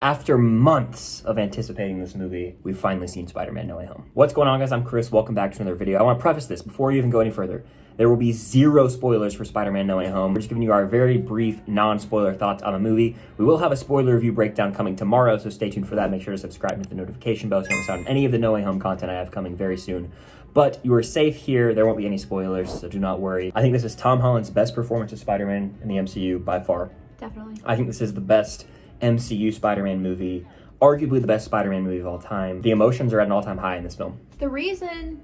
After months of anticipating this movie, we've finally seen Spider-Man No Way Home. What's going on, guys? I'm Chris. Welcome back to another video. I want to preface this before we even go any further. There will be zero spoilers for Spider-Man No Way Home. We're just giving you our very brief, non-spoiler thoughts on the movie. We will have a spoiler review breakdown coming tomorrow, so stay tuned for that. Make sure to subscribe and hit the notification bell so you don't miss out on any of the No Way Home content I have coming very soon. But you are safe here. There won't be any spoilers, so do not worry. I think this is Tom Holland's best performance of Spider-Man in the MCU by far. Definitely. I think this is the best MCU Spider-Man movie. Arguably the best Spider-Man movie of all time. The emotions are at an all-time high in this film. The reason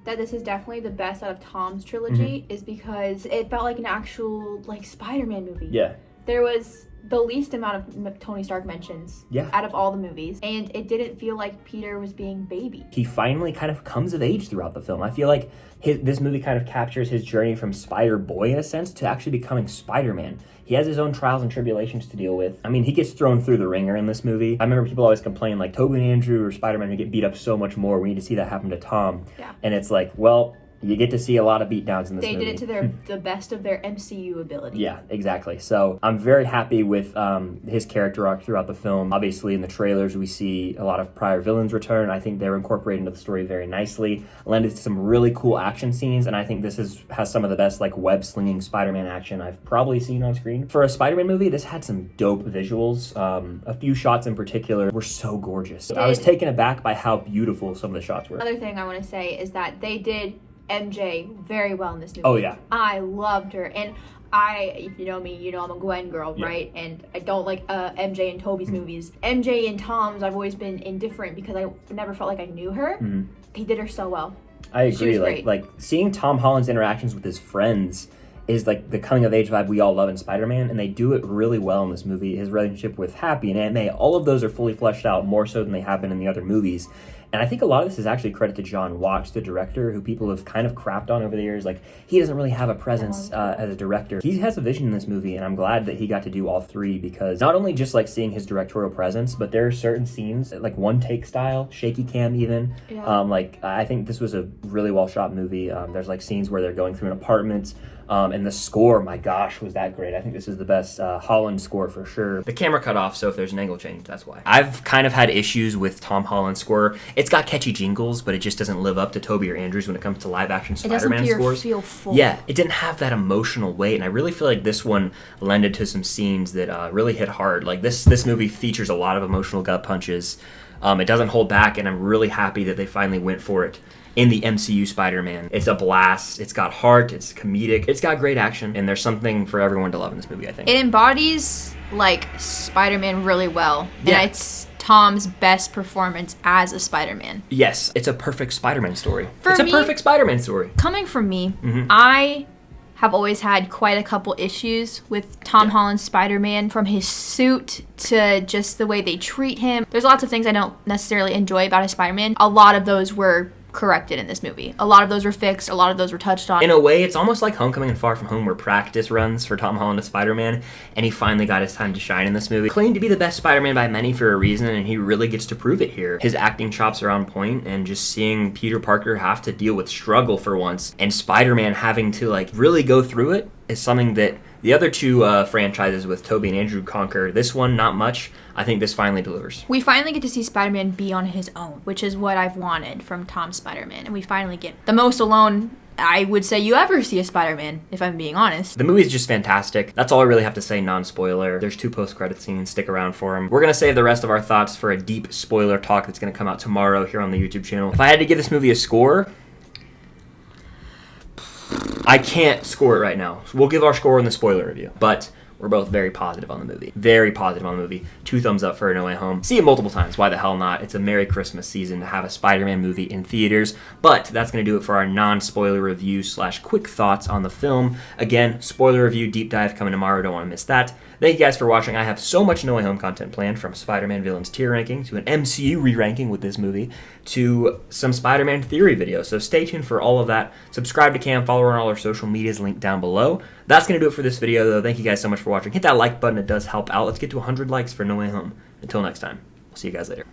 that this is definitely the best out of Tom's trilogy is because it felt like an actual Spider-Man movie. Yeah. There was the least amount of Tony Stark mentions out of all the movies, and it didn't feel like Peter was being baby. He finally kind of comes of age throughout the film. I feel like this movie kind of captures his journey from Spider-Boy in a sense to actually becoming Spider-Man. He has his own trials and tribulations to deal with. I mean, he gets thrown through the ringer in this movie. I remember people always complain like Tobey and Andrew or Spider-Man would get beat up so much more. We need to see that happen to Tom. Yeah. And it's like, well, you get to see a lot of beatdowns in this movie. They did it to the best of their MCU ability. Yeah, exactly. So I'm very happy with his character arc throughout the film. Obviously, in the trailers, we see a lot of prior villains return. I think they were incorporated into the story very nicely. Landed some really cool action scenes, and I think this has some of the best web-slinging Spider-Man action I've probably seen on screen. For a Spider-Man movie, this had some dope visuals. A few shots in particular were so gorgeous. I was taken aback by how beautiful some of the shots were. Another thing I want to say is that they did MJ very well in this movie. Oh, yeah. I loved her. And if you know me, you know I'm a Gwen girl, right? And I don't like MJ and Tobey's movies. MJ and Tom's, I've always been indifferent because I never felt like I knew her. He did her so well. I agree. She was great. Like seeing Tom Holland's interactions with his friends is like the coming of age vibe we all love in Spider-Man, and they do it really well in this movie. His relationship with Happy and Aunt May, all of those are fully fleshed out more so than they have been in the other movies. And I think a lot of this is actually credit to John Watts, the director, who people have kind of crapped on over the years. Like, he doesn't really have a presence as a director. He has a vision in this movie, and I'm glad that he got to do all three because not only just seeing his directorial presence, but there are certain scenes, like one-take style, shaky cam even. Yeah. I think this was a really well-shot movie. There's scenes where they're going through an apartment. And the score, my gosh, was that great. I think this is the best Holland score for sure. The camera cut off, so if there's an angle change, that's why. I've kind of had issues with Tom Holland's score. It's got catchy jingles, but it just doesn't live up to Tobey or Andrew's when it comes to live-action Spider-Man scores. It doesn't feel full. Yeah, it didn't have that emotional weight, and I really feel like this one lended to some scenes that really hit hard. Like, this movie features a lot of emotional gut punches. It doesn't hold back, and I'm really happy that they finally went for it in the MCU Spider-Man. It's a blast. It's got heart. It's comedic. It's got great action. And there's something for everyone to love in this movie, I think. It embodies, Spider-Man really well. Yeah. And it's Tom's best performance as a Spider-Man. Yes. It's a perfect Spider-Man story. For it's me, a perfect Spider-Man story. Coming from me, I have always had quite a couple issues with Tom Holland's Spider-Man, from his suit to just the way they treat him. There's lots of things I don't necessarily enjoy about his Spider-Man. A lot of those were corrected in this movie. A lot of those were fixed. A lot of those were touched on. In a way, it's almost like Homecoming and Far From Home were practice runs for Tom Holland as Spider-Man, and he finally got his time to shine in this movie. Claimed to be the best Spider-Man by many for a reason, and he really gets to prove it here. His acting chops are on point, and just seeing Peter Parker have to deal with struggle for once, and Spider-Man having to really go through it is something that the other two franchises with Tobey and Andrew conquer. This one, not much. I think this finally delivers. We finally get to see Spider-Man be on his own, which is what I've wanted from Tom's Spider-Man. And we finally get the most alone I would say you ever see a Spider-Man, if I'm being honest. The movie's just fantastic. That's all I really have to say, non-spoiler. There's 2 post-credit scenes. Stick around for them. We're going to save the rest of our thoughts for a deep spoiler talk that's going to come out tomorrow here on the YouTube channel. If I had to give this movie a score, I can't score it right now. We'll give our score in the spoiler review. But we're both very positive on the movie. Very positive on the movie. 2 thumbs up for No Way Home. See it multiple times. Why the hell not? It's a Merry Christmas season to have a Spider-Man movie in theaters. But that's going to do it for our non-spoiler review / quick thoughts on the film. Again, spoiler review, deep dive coming tomorrow. Don't want to miss that. Thank you guys for watching. I have so much No Way Home content planned, from Spider-Man villains tier ranking to an MCU re-ranking with this movie to some Spider-Man theory videos. So stay tuned for all of that. Subscribe to Cam, follow her on all our social medias linked down below. That's going to do it for this video, though. Thank you guys so much for watching. Hit that like button. It does help out. Let's get to 100 likes for No Way Home. Until next time, we'll see you guys later.